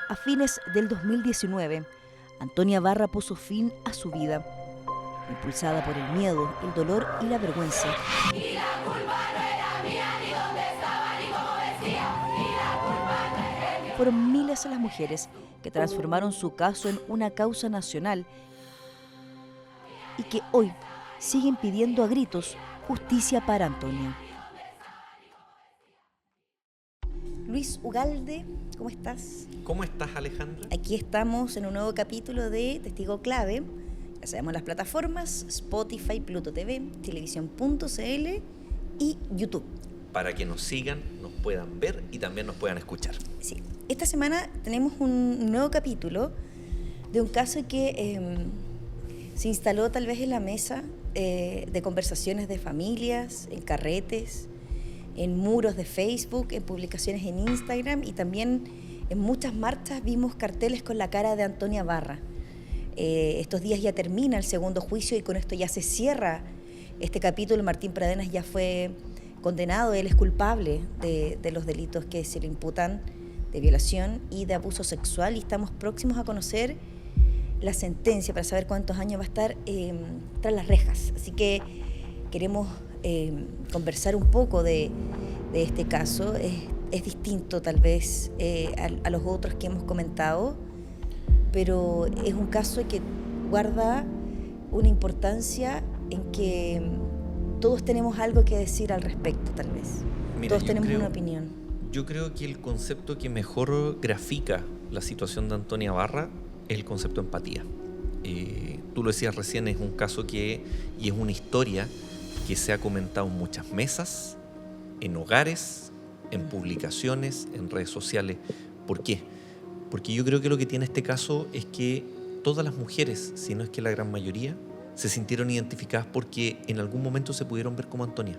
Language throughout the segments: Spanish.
A fines del 2019, Antonia Barra puso fin a su vida, impulsada por el miedo, el dolor y la vergüenza. Y la culpa no era mía, ni dónde estaba, ni cómo decía. Y la culpa no era mía. Fueron miles las mujeres que transformaron su caso en una causa nacional y que hoy siguen pidiendo a gritos justicia para Antonia. Luis Ugalde, ¿cómo estás? ¿Cómo estás, Alejandra? Aquí estamos en un nuevo capítulo de Testigo Clave. Ya sabemos las plataformas Spotify, Pluto TV, Televisión.cl y YouTube. Para que nos sigan, nos puedan ver y también nos puedan escuchar. Sí. Esta semana tenemos un nuevo capítulo de un caso que se instaló tal vez en la mesa de conversaciones de familias, en carretes, en muros de Facebook, en publicaciones en Instagram y también en muchas marchas vimos carteles con la cara de Antonia Barra. Estos días ya termina el segundo juicio y con esto ya se cierra este capítulo. Martín Pradenas ya fue condenado, él es culpable de los delitos que se le imputan de violación y de abuso sexual y estamos próximos a conocer la sentencia para saber cuántos años va a estar tras las rejas. Así que queremos conversar un poco de este caso. Es distinto tal vez a los otros que hemos comentado, pero es un caso que guarda una importancia en que todos tenemos algo que decir al respecto, tal vez. Mira, Todos tenemos una opinión. Yo creo que el concepto que mejor grafica la situación de Antonia Barra es el concepto de empatía. Tú lo decías recién, es un caso y es una historia que se ha comentado en muchas mesas, en hogares, en publicaciones, en redes sociales. ¿Por qué? Porque yo creo que lo que tiene este caso es que todas las mujeres, si no es que la gran mayoría, se sintieron identificadas porque en algún momento se pudieron ver como Antonia.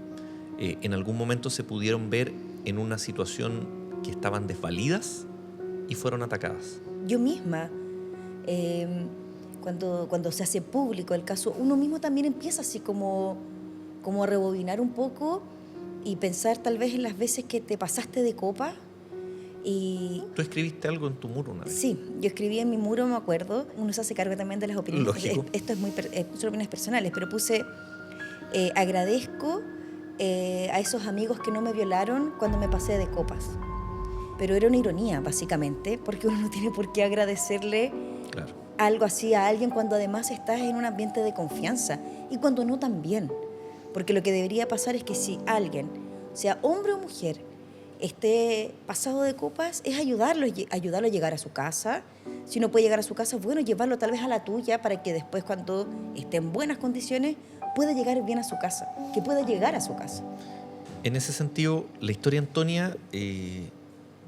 En algún momento se pudieron ver en una situación que estaban desvalidas y fueron atacadas. Yo misma, cuando se hace público el caso, uno mismo también empieza así como a rebobinar un poco y pensar tal vez en las veces que te pasaste de copa. Y ¿Tú escribiste algo en tu muro una vez? sí, yo escribí en mi muro, me acuerdo, uno se hace cargo también de las opiniones. Lógico. Esto es son opiniones personales, pero puse, agradezco a esos amigos que no me violaron cuando me pasé de copas. Pero era una ironía, básicamente, porque uno no tiene por qué agradecerle Claro. algo así a alguien cuando además estás en un ambiente de confianza y cuando no también. Porque lo que debería pasar es que si alguien, sea hombre o mujer, esté pasado de copas, es ayudarlo a llegar a su casa. Si no puede llegar a su casa, bueno, llevarlo tal vez a la tuya para que después cuando esté en buenas condiciones pueda llegar bien a su casa, que pueda llegar a su casa. En ese sentido, la historia de Antonia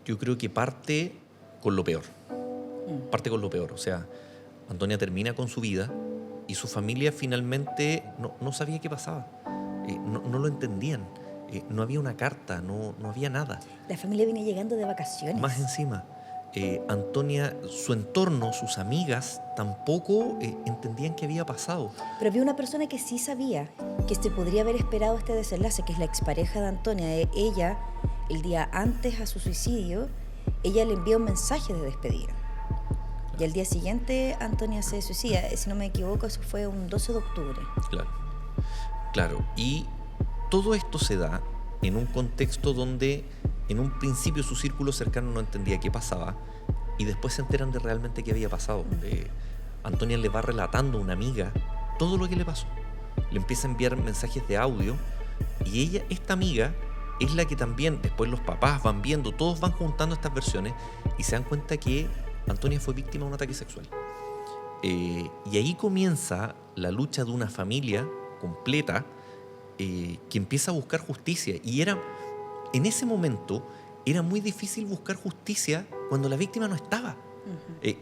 yo creo que parte con lo peor. Parte con lo peor. O sea, Antonia termina con su vida y su familia finalmente no sabía qué pasaba. No lo entendían. No había una carta, no había nada. La familia viene llegando de vacaciones. Más encima, Antonia, su entorno, sus amigas, tampoco entendían qué había pasado. Pero había una persona que sí sabía que se podría haber esperado este desenlace, que es la expareja de Antonia. Ella, el día antes a su suicidio, ella le envía un mensaje de despedida. Y al día siguiente Antonia se suicida. Si no me equivoco, eso fue un 12 de octubre. Claro. Y todo esto se da en un contexto donde en un principio su círculo cercano no entendía qué pasaba y después se enteran de realmente qué había pasado. Antonia le va relatando a una amiga todo lo que le pasó. Le empieza a enviar mensajes de audio y esta amiga, es la que también después los papás van viendo, todos van juntando estas versiones y se dan cuenta que Antonia fue víctima de un ataque sexual. Y ahí comienza la lucha de una familia completa que empieza a buscar justicia. Y en ese momento era muy difícil buscar justicia cuando la víctima no estaba.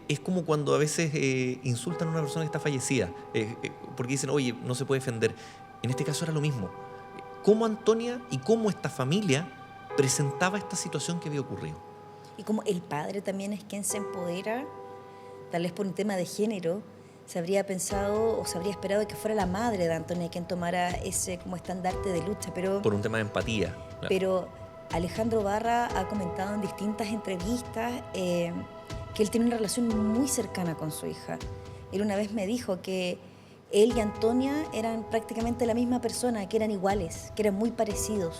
Es como cuando a veces insultan a una persona que está fallecida, porque dicen, oye, no se puede defender. En este caso era lo mismo. Cómo Antonia y cómo esta familia presentaba esta situación que había ocurrido. Y como el padre también es quien se empodera, tal vez por un tema de género, se habría pensado o se habría esperado que fuera la madre de Antonia quien tomara ese como estandarte de lucha, pero Por un tema de empatía. Claro. pero Alejandro Barra ha comentado en distintas entrevistas que él tiene una relación muy cercana con su hija. Él una vez me dijo que él y Antonia eran prácticamente la misma persona, que eran iguales, que eran muy parecidos.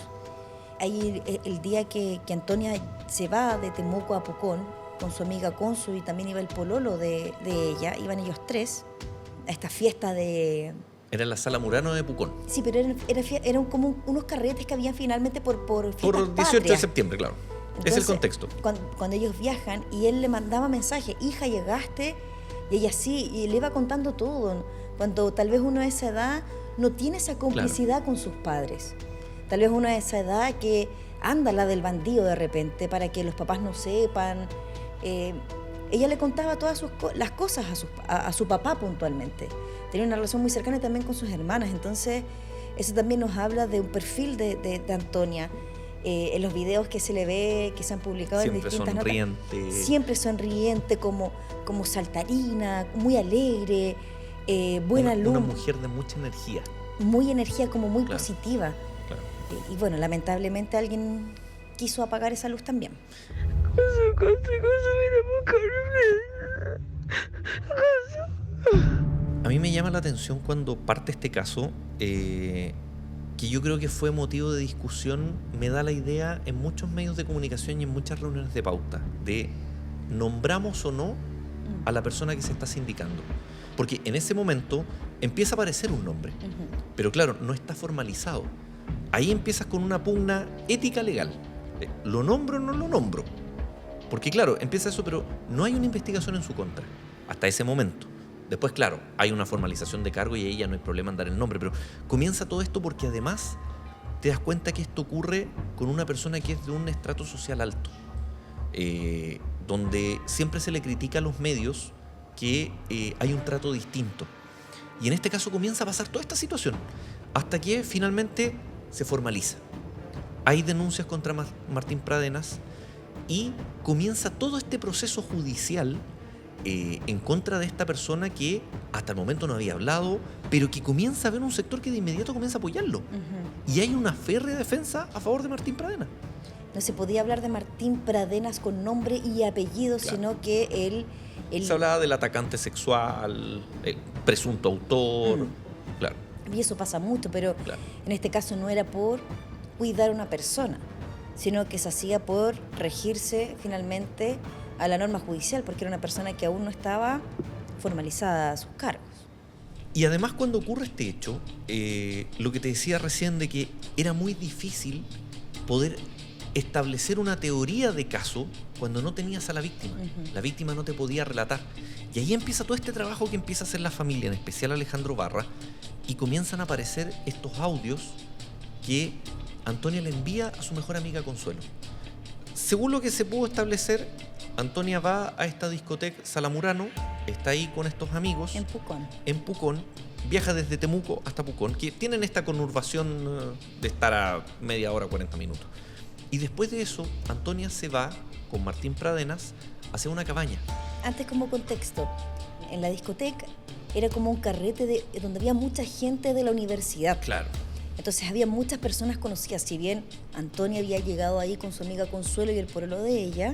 Ahí el día que Antonia se va de Temuco a Pucón con su amiga Consu y también iba el pololo de ella, iban ellos tres a esta fiesta de... Era en la Sala Murano de Pucón. Sí, pero eran como unos carretes que habían finalmente por fiestas Por 18 de patrias. septiembre, claro. Entonces, es el contexto. Cuando ellos viajan y él le mandaba mensaje, hija, llegaste, y ella sí, y le iba contando todo. Cuando tal vez uno de esa edad no tiene esa complicidad con sus padres. Tal vez uno de esa edad que anda la del bandido de repente para que los papás no sepan. Ella le contaba todas las cosas a su papá puntualmente. Tenía una relación muy cercana también con sus hermanas. Entonces, eso también nos habla de un perfil de Antonia. En los videos que se le ve, que se han publicado Siempre en distintas sonriente. notas, siempre sonriente, como saltarina, muy alegre, buena Una luz, mujer de mucha energía. muy energía, como muy Claro. positiva. Claro. Y bueno, lamentablemente alguien quiso apagar esa luz también. A mí me llama la atención cuando parte este caso, que yo creo que fue motivo de discusión, me da la idea en muchos medios de comunicación y en muchas reuniones de pauta, de nombramos o no a la persona que se está sindicando. Porque en ese momento empieza a aparecer un nombre, pero claro, no está formalizado. Ahí empiezas con una pugna ética legal. ¿Lo nombro o no lo nombro? Porque claro, empieza eso, pero no hay una investigación en su contra, hasta ese momento. Después, claro, hay una formalización de cargo y ahí ya no hay problema en dar el nombre, pero comienza todo esto porque además te das cuenta que esto ocurre con una persona que es de un estrato social alto, donde siempre se le critica a los medios que hay un trato distinto. Y en este caso comienza a pasar toda esta situación, hasta que finalmente se formaliza. Hay denuncias contra Martín Pradenas y comienza todo este proceso judicial en contra de esta persona que hasta el momento no había hablado, pero que comienza a ver un sector que de inmediato comienza a apoyarlo. Y hay una férrea defensa a favor de Martín Pradenas. No se podía hablar de Martín Pradenas con nombre y apellido, Claro. sino que él Se hablaba del atacante sexual, el presunto autor. Claro, y eso pasa mucho, pero claro. en este caso no era por cuidar a una persona, sino que se hacía por regirse finalmente a la norma judicial, porque era una persona que aún no estaba formalizada a sus cargos. Y además cuando ocurre este hecho, lo que te decía recién de que era muy difícil poder establecer una teoría de caso cuando no tenías a la víctima. La víctima no te podía relatar. Y ahí empieza todo este trabajo que empieza a hacer la familia, en especial Alejandro Barra, y comienzan a aparecer estos audios que Antonia le envía a su mejor amiga Consuelo. Según lo que se pudo establecer, Antonia va a esta discoteca Sala Murano, está ahí con estos amigos En Pucón. viaja desde Temuco hasta Pucón, que tienen esta conurbación de estar a media hora, 40 minutos. Y después de eso, Antonia se va con Martín Pradenas hacia una cabaña. Antes, como contexto, en la discoteca era como un carrete donde había mucha gente de la universidad. Claro. Entonces había muchas personas conocidas. Si bien Antonia había llegado ahí con su amiga Consuelo y el pololo de ella,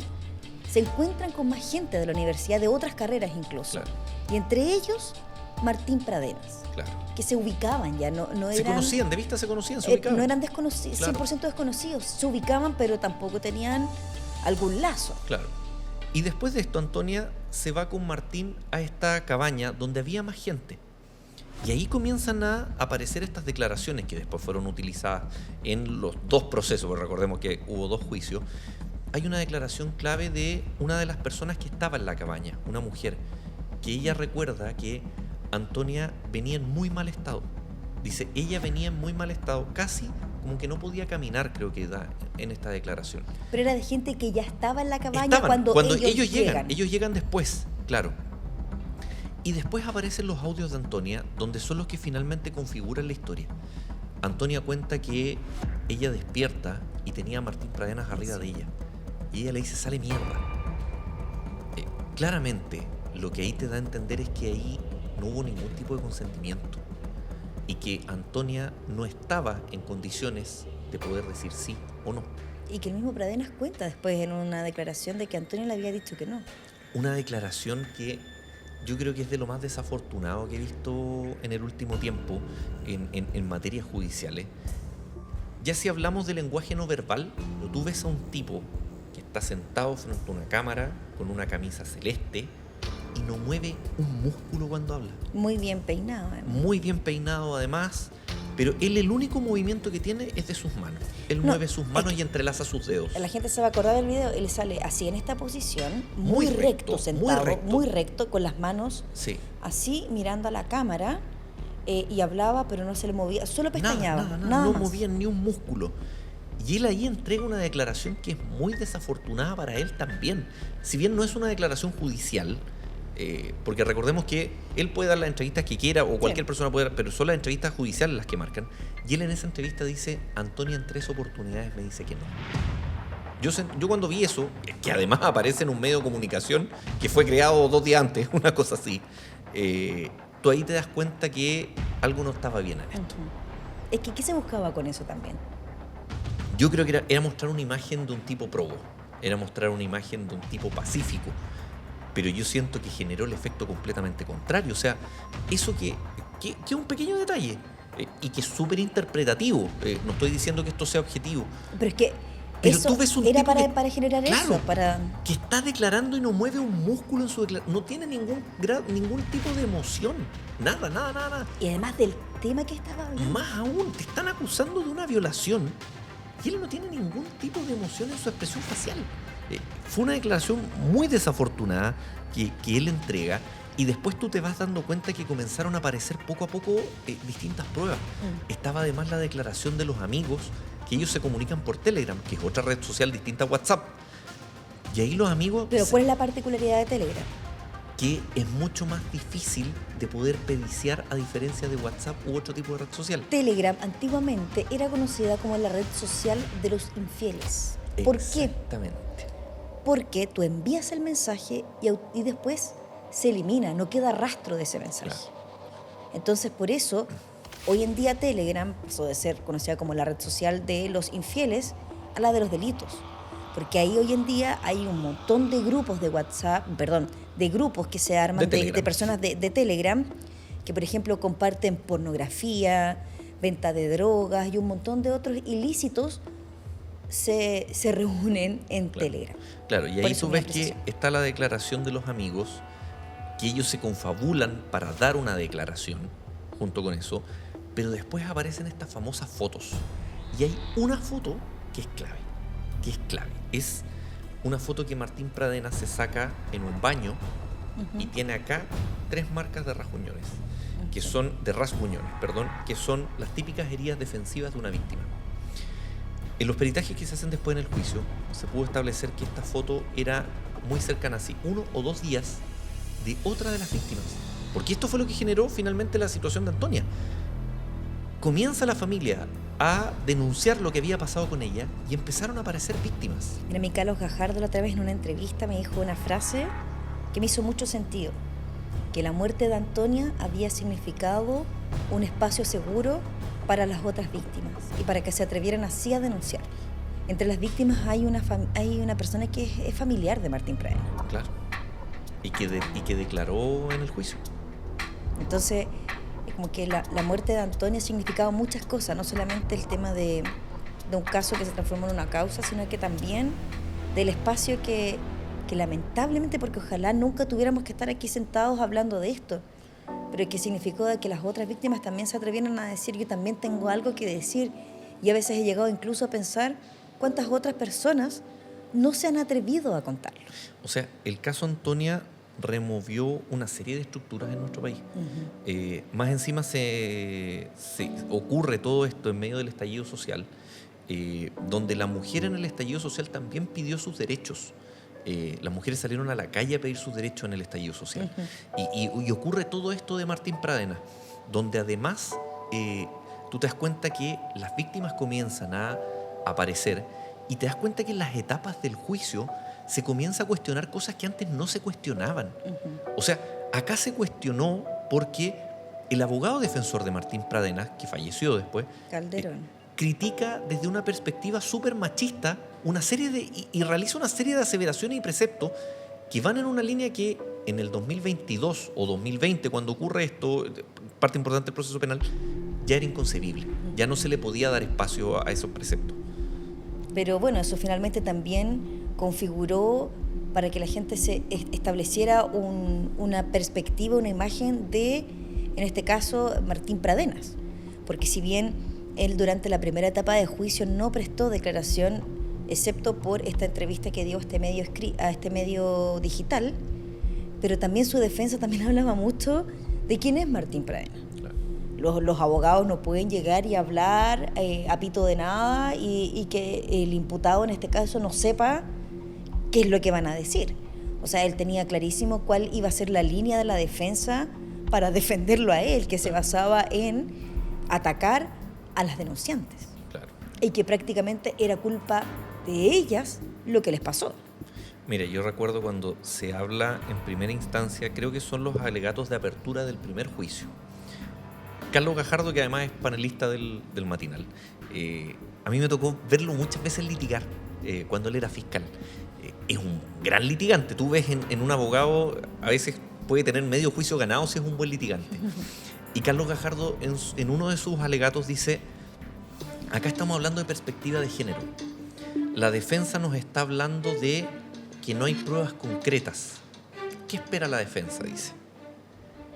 se encuentran con más gente de la universidad, de otras carreras incluso. Claro. Y entre ellos, Martín Pradenas, Claro. que se ubicaban ya, no eran... Se conocían, de vista se conocían, se ubicaban. no eran desconocidos, Claro. 100% desconocidos. Se ubicaban, pero tampoco tenían algún lazo. Claro. Y después de esto, Antonia se va con Martín a esta cabaña donde había más gente. Y ahí comienzan a aparecer estas declaraciones que después fueron utilizadas en los dos procesos, porque recordemos que hubo 2 juicios. Hay una declaración clave de una de las personas que estaba en la cabaña, una mujer, que ella recuerda que Antonia venía en muy mal estado. Dice, ella venía en muy mal estado, casi como que no podía caminar, creo que da en esta declaración. Pero era de gente que ya estaba en la cabaña Estaban, cuando ellos llegan. Ellos llegan después, claro. Y después aparecen los audios de Antonia, donde son los que finalmente configuran la historia. Antonia cuenta que ella despierta y tenía a Martín Pradenas arriba de ella. Y ella le dice, sale mierda. Claramente, lo que ahí te da a entender es que ahí no hubo ningún tipo de consentimiento. Y que Antonia no estaba en condiciones de poder decir sí o no. Y que el mismo Pradenas cuenta después en una declaración de que Antonia le había dicho que no. una declaración que yo creo que es de lo más desafortunado que he visto en el último tiempo en materias judiciales. Ya si hablamos de lenguaje no verbal, tú ves a un tipo que está sentado frente a una cámara con una camisa celeste y no mueve un músculo cuando habla. Muy bien peinado, además. Muy bien peinado además, pero él el único movimiento que tiene es de sus manos. Él No, mueve sus manos es que y entrelaza sus dedos. La gente se va a acordar del video, él sale así en esta posición, muy recto, sentado, muy recto, con las manos Sí. así mirando a la cámara, y hablaba, pero no se le movía, solo pestañeaba, nada no más. movía ni un músculo. Y él ahí entrega una declaración que es muy desafortunada para él también. Si bien no es una declaración judicial, porque recordemos que él puede dar las entrevistas que quiera o cualquier persona puede dar, pero son las entrevistas judiciales las que marcan. Y él en esa entrevista dice, Antonia en 3 oportunidades me dice que no. Yo cuando vi eso, que además aparece en un medio de comunicación que fue creado 2 días antes, una cosa así, tú ahí te das cuenta que algo no estaba bien en esto. Es que, ¿qué se buscaba con eso también? Yo creo que era mostrar una imagen de un tipo probo, era mostrar una imagen de un tipo pacífico, pero yo siento que generó el efecto completamente contrario. O sea, eso que es un pequeño detalle y que es súper interpretativo. No estoy diciendo que esto sea objetivo. Pero es que Pero eso tú ves un era tipo para generar claro, eso, para... que está declarando y no mueve un músculo en su declaración. No tiene ningún tipo de emoción. Nada. Y además del tema que estaba hablando. Más aún, te están acusando de una violación y él no tiene ningún tipo de emoción en su expresión facial. Fue una declaración muy desafortunada que él entrega y después tú te vas dando cuenta que comenzaron a aparecer poco a poco distintas pruebas. Estaba además la declaración de los amigos, que ellos se comunican por Telegram, que es otra red social distinta a WhatsApp. Y ahí los amigos... Pero ¿cuál es la particularidad de Telegram? Que es mucho más difícil de poder periciar a diferencia de WhatsApp u otro tipo de red social. Telegram antiguamente era conocida como la red social de los infieles. ¿Por qué? Exactamente. Porque tú envías el mensaje y después se elimina, no queda rastro de ese mensaje. Claro. Entonces, por eso, hoy en día Telegram pasó de ser conocida como la red social de los infieles a la de los delitos. Porque ahí hoy en día hay un montón de grupos de WhatsApp, de grupos que se arman de personas de Telegram, que por ejemplo comparten pornografía, venta de drogas y un montón de otros ilícitos se reúnen en Telegram. Claro, y Por ahí eso tú mi ves que apreciación. está la declaración de los amigos, que ellos se confabulan para dar una declaración junto con eso, pero después aparecen estas famosas fotos. Y hay una foto que es clave. Es una foto que Martín Pradena se saca en un baño y tiene acá 3 marcas de rasguñones, que son que son las típicas heridas defensivas de una víctima. En los peritajes que se hacen después en el juicio, se pudo establecer que esta foto era muy cercana, así 1 o 2 días de otra de las víctimas. Porque esto fue lo que generó finalmente la situación de Antonia. Comienza la familia a denunciar lo que había pasado con ella y empezaron a aparecer víctimas. Mira, mi Carlos Gajardo la otra vez en una entrevista me dijo una frase que me hizo mucho sentido, que la muerte de Antonia había significado un espacio seguro para las otras víctimas y para que se atrevieran así a denunciar. Entre las víctimas hay una persona que es familiar de Martín Pradena. Claro. Y que declaró en el juicio. Entonces, es como que la muerte de Antonia ha significado muchas cosas, no solamente el tema de un caso que se transformó en una causa, sino que también del espacio que lamentablemente, porque ojalá nunca tuviéramos que estar aquí sentados hablando de esto, pero que significó de que las otras víctimas también se atrevieran a decir, yo también tengo algo que decir, y a veces he llegado incluso a pensar cuántas otras personas no se han atrevido a contarlo. O sea, el caso Antonia removió una serie de estructuras en nuestro país. Más encima se ocurre todo esto en medio del estallido social, donde la mujer en el estallido social también pidió sus derechos. Las mujeres salieron a la calle a pedir sus derechos en el estallido social. Y ocurre todo esto de Martín Pradena, donde además tú te das cuenta que las víctimas comienzan a aparecer y te das cuenta que en las etapas del juicio se comienza a cuestionar cosas que antes no se cuestionaban. O sea, acá se cuestionó porque el abogado defensor de Martín Pradena, que falleció después, Calderón. critica desde una perspectiva súper machista y realiza una serie de aseveraciones y preceptos que van en una línea que en el 2022 o 2020, cuando ocurre esto, parte importante del proceso penal, ya era inconcebible. Ya no se le podía dar espacio a esos preceptos. Pero bueno, eso finalmente también configuró para que la gente se estableciera una perspectiva, una imagen de, en este caso, Martín Pradenas. Porque si bien él durante la primera etapa de juicio no prestó declaración, excepto por esta entrevista que dio a este medio digital, pero también su defensa también hablaba mucho de quién es Martín Pradenas. Claro. Los abogados no pueden llegar y hablar a pito de nada y que el imputado en este caso no sepa qué es lo que van a decir. O sea, él tenía clarísimo cuál iba a ser la línea de la defensa para defenderlo a él, que se basaba en atacar a las denunciantes. Claro. Y que prácticamente era culpa de ellas lo que les pasó. Mira, yo recuerdo cuando se habla en primera instancia, creo que son los alegatos de apertura del primer juicio. Carlos Gajardo, que además es panelista del matinal, a mí me tocó verlo muchas veces litigar cuando él era fiscal. Es un gran litigante. Tú ves en un abogado, a veces puede tener medio juicio ganado si es un buen litigante. Y Carlos Gajardo, en uno de sus alegatos, dice: acá estamos hablando de perspectiva de género. La defensa nos está hablando de que no hay pruebas concretas. ¿Qué espera la defensa? Dice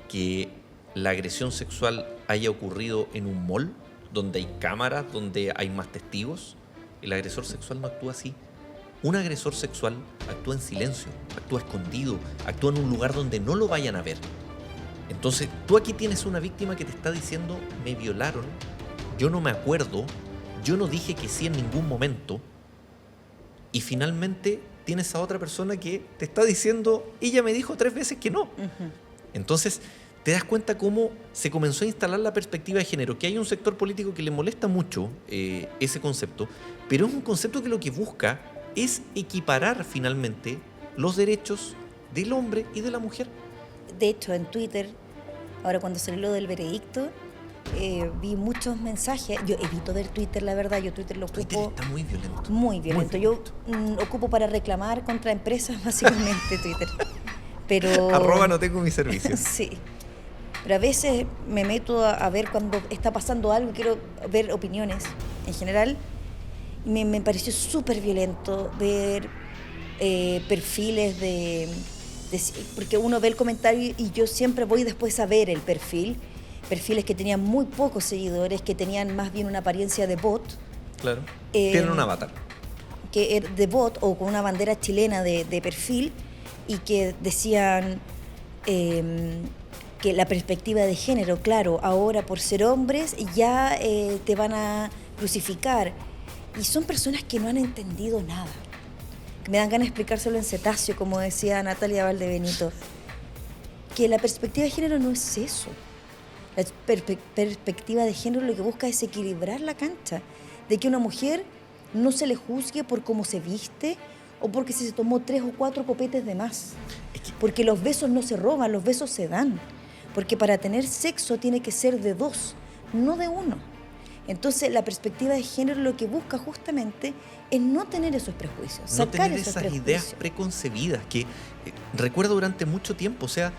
que la agresión sexual haya ocurrido en un mall, donde hay cámaras, donde hay más testigos. El agresor sexual no actúa así. Un agresor sexual actúa en silencio, actúa escondido, actúa en un lugar donde no lo vayan a ver. Entonces, tú aquí tienes una víctima que te está diciendo: me violaron, yo no me acuerdo, yo no dije que sí en ningún momento. Y finalmente tienes a otra persona que te está diciendo: ella me dijo 3 veces que no. Uh-huh. Entonces, te das cuenta cómo se comenzó a instalar la perspectiva de género, que hay un sector político que le molesta mucho ese concepto, pero es un concepto que lo que busca es equiparar finalmente los derechos del hombre y de la mujer. De hecho, en Twitter, ahora cuando salió lo del veredicto, vi muchos mensajes. Yo evito ver Twitter, la verdad. Yo Twitter lo ocupo... Twitter está muy violento. Muy violento. Yo ocupo para reclamar contra empresas, básicamente, Twitter. Pero... @ no tengo mis servicios. Sí. Pero a veces me meto a ver cuando está pasando algo y quiero ver opiniones en general. Me pareció súper violento ver perfiles porque uno ve el comentario y yo siempre voy después a ver el perfiles que tenían muy pocos seguidores, que tenían más bien una apariencia de bot. Claro. Tienen un avatar. Que de bot o con una bandera chilena de perfil, y que decían que la perspectiva de género, claro, ahora por ser hombres ya te van a crucificar. Y son personas que no han entendido nada. Me dan ganas de explicárselo en cetáceo, como decía Natalia Valdebenito. Que la perspectiva de género no es eso. La perspectiva de género lo que busca es equilibrar la cancha. De que una mujer no se le juzgue por cómo se viste o porque se tomó 3 o 4 copetes de más. Porque los besos no se roban, los besos se dan. Porque para tener sexo tiene que ser de 2, no de 1. Entonces, la perspectiva de género lo que busca justamente es no tener esos prejuicios, no sacar tener esos esas prejuicios. ideas preconcebidas que recuerdo durante mucho tiempo. O sea,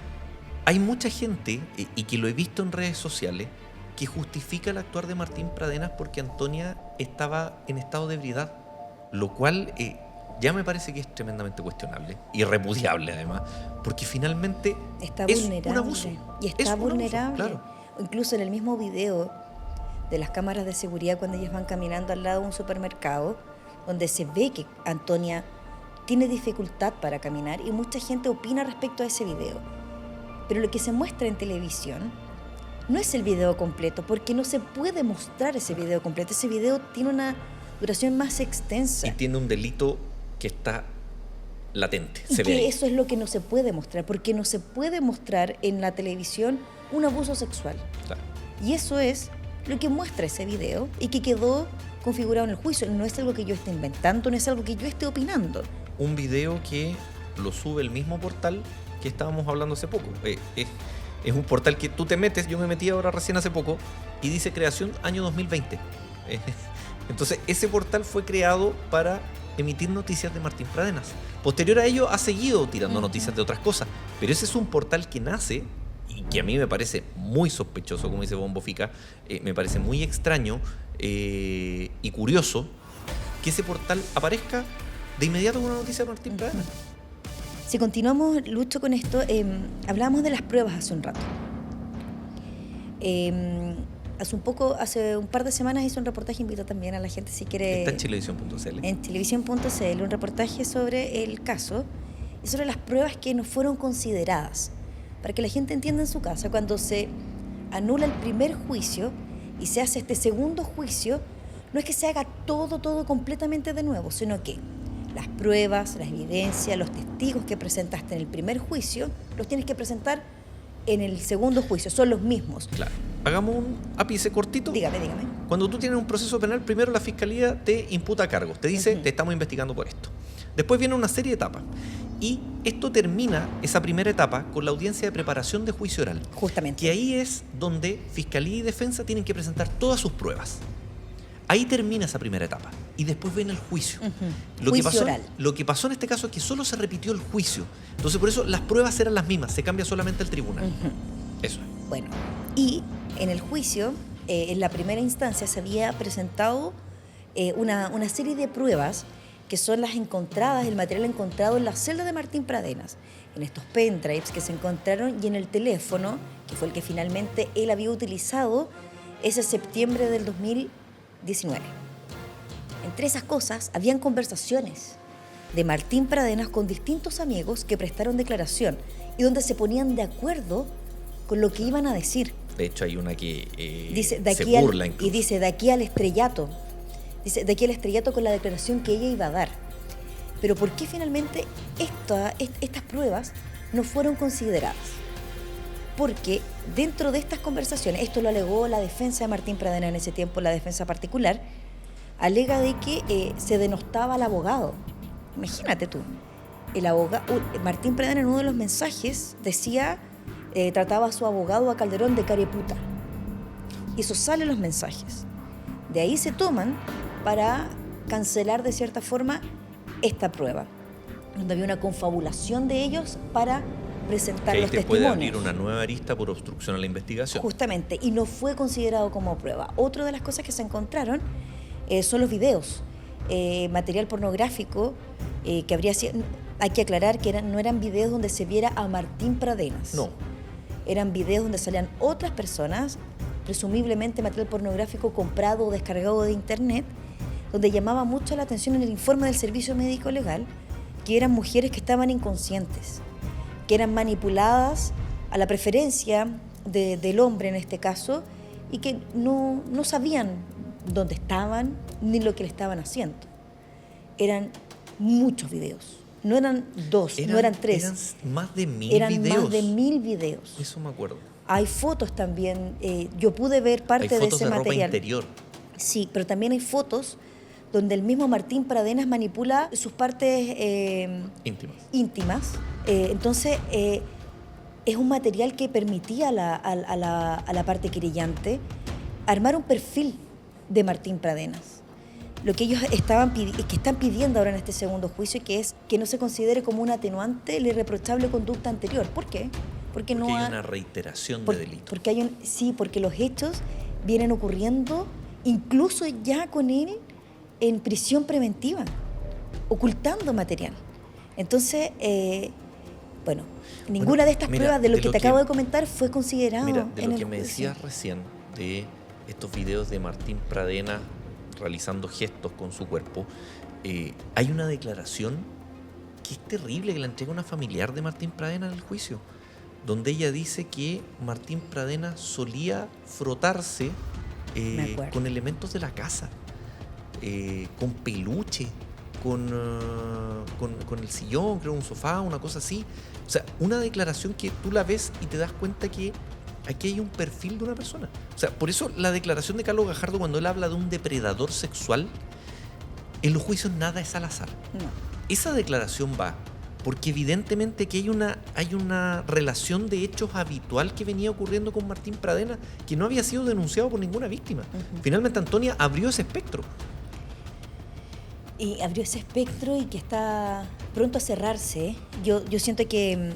hay mucha gente, y que lo he visto en redes sociales, que justifica el actuar de Martín Pradenas porque Antonia estaba en estado de ebriedad, lo cual ya me parece que es tremendamente cuestionable y repudiable además, porque finalmente Está es vulnerable. un abuso. Y está vulnerable. Abuso, claro. Incluso en el mismo video de las cámaras de seguridad, cuando ellas van caminando al lado de un supermercado, donde se ve que Antonia tiene dificultad para caminar, y mucha gente opina respecto a ese video. Pero lo que se muestra en televisión no es el video completo, porque no se puede mostrar ese video completo. Ese video tiene una duración más extensa. Y tiene un delito que está latente, Y se ve que ahí. eso es lo que no se puede mostrar, porque no se puede mostrar en la televisión un abuso sexual. Claro. Y eso es lo que muestra ese video y que quedó configurado en el juicio. No es algo que yo esté inventando, no es algo que yo esté opinando. Un video que lo sube el mismo portal que estábamos hablando hace poco. Es un portal que tú te metes, yo me metí ahora recién hace poco, y dice creación año 2020. Entonces, ese portal fue creado para emitir noticias de Martín Pradenas. Posterior a ello ha seguido tirando noticias de otras cosas, pero ese es un portal que nace y que a mí me parece muy sospechoso, como dice Bombo Fica, me parece muy extraño y curioso que ese portal aparezca de inmediato con una noticia de Martín Pradenas. Si continuamos, Lucho, con esto, hablábamos de las pruebas hace un rato. Hace un par de semanas hice un reportaje, invito también a la gente si quiere... Está en Chilevisión.cl. En Chilevisión.cl, un reportaje sobre el caso y sobre las pruebas que no fueron consideradas. Para que la gente entienda en su casa, cuando se anula el primer juicio y se hace este segundo juicio, no es que se haga todo completamente de nuevo, sino que las pruebas, las evidencias, los testigos que presentaste en el primer juicio, los tienes que presentar en el segundo juicio, son los mismos. Claro. Hagamos un ápice cortito. Dígame. Cuando tú tienes un proceso penal, primero la fiscalía te imputa cargos, te dice, te estamos investigando por esto. Después viene una serie de etapas. Y esto termina, esa primera etapa, con la audiencia de preparación de juicio oral. Justamente. Que ahí es donde fiscalía y defensa tienen que presentar todas sus pruebas. Ahí termina esa primera etapa. Y después viene el juicio. Juicio oral. Lo que pasó en este caso es que solo se repitió el juicio. Entonces, por eso las pruebas eran las mismas. Se cambia solamente el tribunal. Eso es. Bueno, y en el juicio, en la primera instancia, se había presentado una serie de pruebas que son las encontradas, el material encontrado en la celda de Martín Pradenas, en estos pendrives que se encontraron y en el teléfono, que fue el que finalmente él había utilizado ese septiembre del 2019. Entre esas cosas, habían conversaciones de Martín Pradenas con distintos amigos que prestaron declaración y donde se ponían de acuerdo con lo que iban a decir. De hecho, hay una que dice, se burla incluso. Y dice, de aquí al estrellato. Dice, de aquí al estrellato con la declaración que ella iba a dar. Pero ¿por qué finalmente estas pruebas no fueron consideradas? Porque dentro de estas conversaciones, esto lo alegó la defensa de Martín Pradenas en ese tiempo, la defensa particular, alega de que se denostaba al abogado. Imagínate tú, Martín Pradenas en uno de los mensajes decía, trataba a su abogado, a Calderón, de careputa. Y eso sale en los mensajes. De ahí se toman para cancelar de cierta forma esta prueba, donde había una confabulación de ellos para presentar que los ahí te testimonios. puede abrir una nueva arista por obstrucción a la investigación. Justamente, y no fue considerado como prueba. Otra de las cosas que se encontraron son los videos, material pornográfico que habría sido... Hay que aclarar que no eran videos donde se viera a Martín Pradenas. No. Eran videos donde salían otras personas, presumiblemente material pornográfico comprado o descargado de internet, donde llamaba mucho la atención en el informe del Servicio Médico Legal que eran mujeres que estaban inconscientes, que eran manipuladas a la preferencia del hombre en este caso y que no sabían dónde estaban ni lo que le estaban haciendo. Eran muchos videos, no eran dos, no eran tres. Eran más de 1000 eran videos. Más de 1000 videos. Eso me acuerdo. Hay fotos también, yo pude ver parte de ese material. Hay fotos de ropa interior. Sí, pero también hay fotos donde el mismo Martín Pradenas manipula sus partes íntimas. Entonces, es un material que permitía a la parte querellante armar un perfil de Martín Pradenas. Lo que ellos están pidiendo ahora en este segundo juicio, que es que no se considere como un atenuante la irreprochable conducta anterior. ¿Por qué? Porque hay una reiteración de delito. Porque los hechos vienen ocurriendo incluso ya con él en prisión preventiva, ocultando material. Entonces, ninguna de estas pruebas de lo que te acabo de comentar fue considerado en el juicio. De lo que me decías recién, de estos videos de Martín Pradenas realizando gestos con su cuerpo, hay una declaración que es terrible, que la entrega una familiar de Martín Pradenas en el juicio, donde ella dice que Martín Pradenas solía frotarse con elementos de la casa, con peluche, con el sillón, creo un sofá, una cosa así. O sea, una declaración que tú la ves y te das cuenta que aquí hay un perfil de una persona. O sea, por eso la declaración de Carlos Gajardo, cuando él habla de un depredador sexual, en los juicios nada es al azar. No. Esa declaración va porque evidentemente que hay una relación de hechos habitual que venía ocurriendo con Martín Pradenas, que no había sido denunciado por ninguna víctima. Finalmente Antonia abrió ese espectro. Y abrió ese espectro y que está pronto a cerrarse. Yo siento que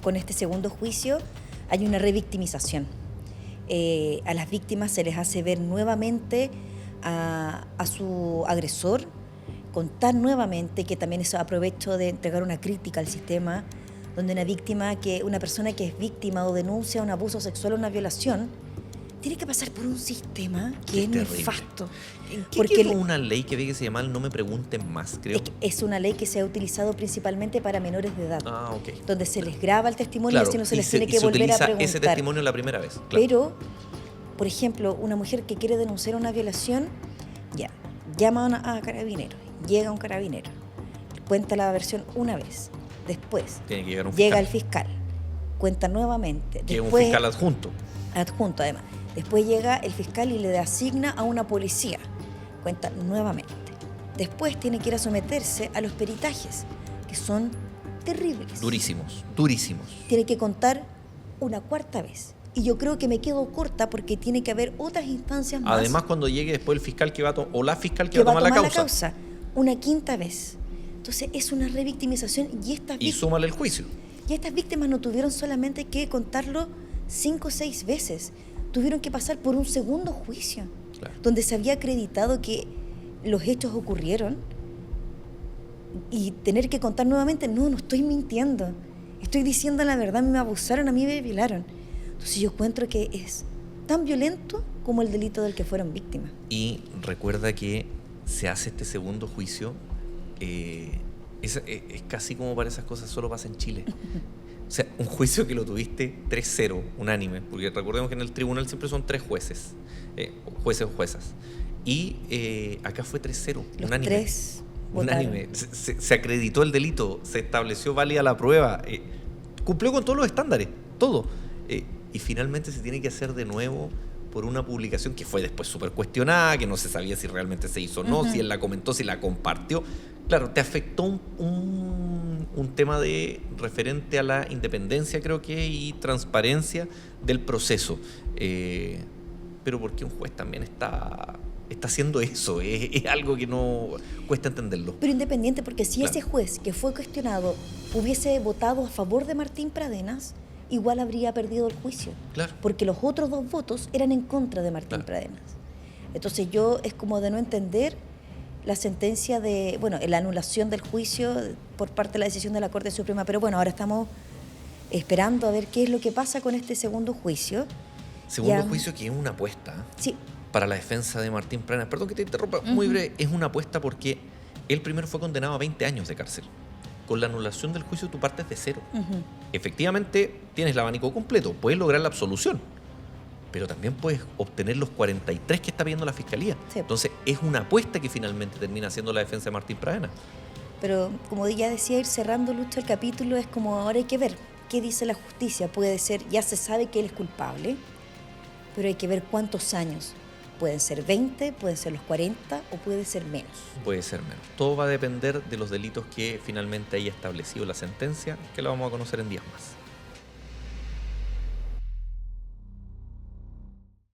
con este segundo juicio hay una revictimización. A las víctimas se les hace ver nuevamente a su agresor, contar nuevamente, que también eso aprovecho de entregar una crítica al sistema, donde una persona que es víctima o denuncia un abuso sexual o una violación, tiene que pasar por un sistema que es terrible. nefasto. ¿En qué Porque quedó una ley que ve que se llama el No me pregunten más, creo? es una ley que se ha utilizado principalmente para menores de edad, Ah, ok. donde se les graba el testimonio Claro, y así no se y les tiene y que se volver a utiliza preguntar. ese testimonio la primera vez. Claro. Pero, por ejemplo, una mujer que quiere denunciar una violación, ya, llama a carabineros, llega un carabinero, cuenta la versión una vez, después Tiene que llegar un llega fiscal. el fiscal, cuenta nuevamente, Que es un después, fiscal adjunto. adjunto además, después llega el fiscal y le asigna a una policía, cuenta nuevamente, después tiene que ir a someterse a los peritajes, que son terribles. Durísimos, durísimos. Tiene que contar una cuarta vez. Y yo creo que me quedo corta porque tiene que haber otras instancias más. Además, cuando llegue después el fiscal que va a o la fiscal que que va a tomar la causa. una quinta vez. Entonces es una revictimización Y súmale el juicio. y estas víctimas no tuvieron solamente que contarlo 5 o 6 veces, tuvieron que pasar por un segundo juicio, Claro. donde se había acreditado que los hechos ocurrieron y tener que contar nuevamente, no estoy mintiendo, estoy diciendo la verdad, a mí me abusaron, a mí me violaron. Entonces yo encuentro que es tan violento como el delito del que fueron víctimas. Y recuerda que se hace este segundo juicio. Es casi como para esas cosas solo pasa en Chile. O sea, un juicio que lo tuviste 3-0, unánime, porque recordemos que en el tribunal siempre son 3 jueces, jueces o juezas. Y acá fue 3-0, Los unánime. 3 votaron. Unánime. Se acreditó el delito, se estableció válida la prueba, cumplió con todos los estándares, todo. Y finalmente se tiene que hacer de nuevo por una publicación que fue después súper cuestionada, que no se sabía si realmente se hizo o no, si él la comentó, si la compartió. Claro, te afectó un tema de referente a la independencia, creo que, y transparencia del proceso. Pero porque un juez también está haciendo eso, es algo que no cuesta entenderlo. Pero independiente, porque si Claro. ese juez que fue cuestionado hubiese votado a favor de Martín Pradenas, igual habría perdido el juicio. Claro. Porque los otros 2 votos eran en contra de Martín Claro. Pradenas. Entonces es como de no entender la sentencia la anulación del juicio por parte de la decisión de la Corte Suprema. Pero bueno, ahora estamos esperando a ver qué es lo que pasa con este segundo juicio. Segundo Ya. juicio que es una apuesta Sí, para la defensa de Martín Pradenas. Perdón que te interrumpa, muy breve. Es una apuesta porque él primero fue condenado a 20 años de cárcel. Con la anulación del juicio tú partes de cero. Efectivamente, tienes el abanico completo, puedes lograr la absolución, pero también puedes obtener los 43 que está pidiendo la Fiscalía. Sí. Entonces, es una apuesta que finalmente termina haciendo la defensa de Martín Pradenas. pero como ya decía, ir cerrando, Lucho, el capítulo es como ahora hay que ver qué dice la justicia. Puede ser, ya se sabe que él es culpable, pero hay que ver cuántos años. Pueden ser 20, pueden ser los 40 o puede ser menos. Puede ser menos. Todo va a depender de los delitos que finalmente haya establecido la sentencia, que la vamos a conocer en días más.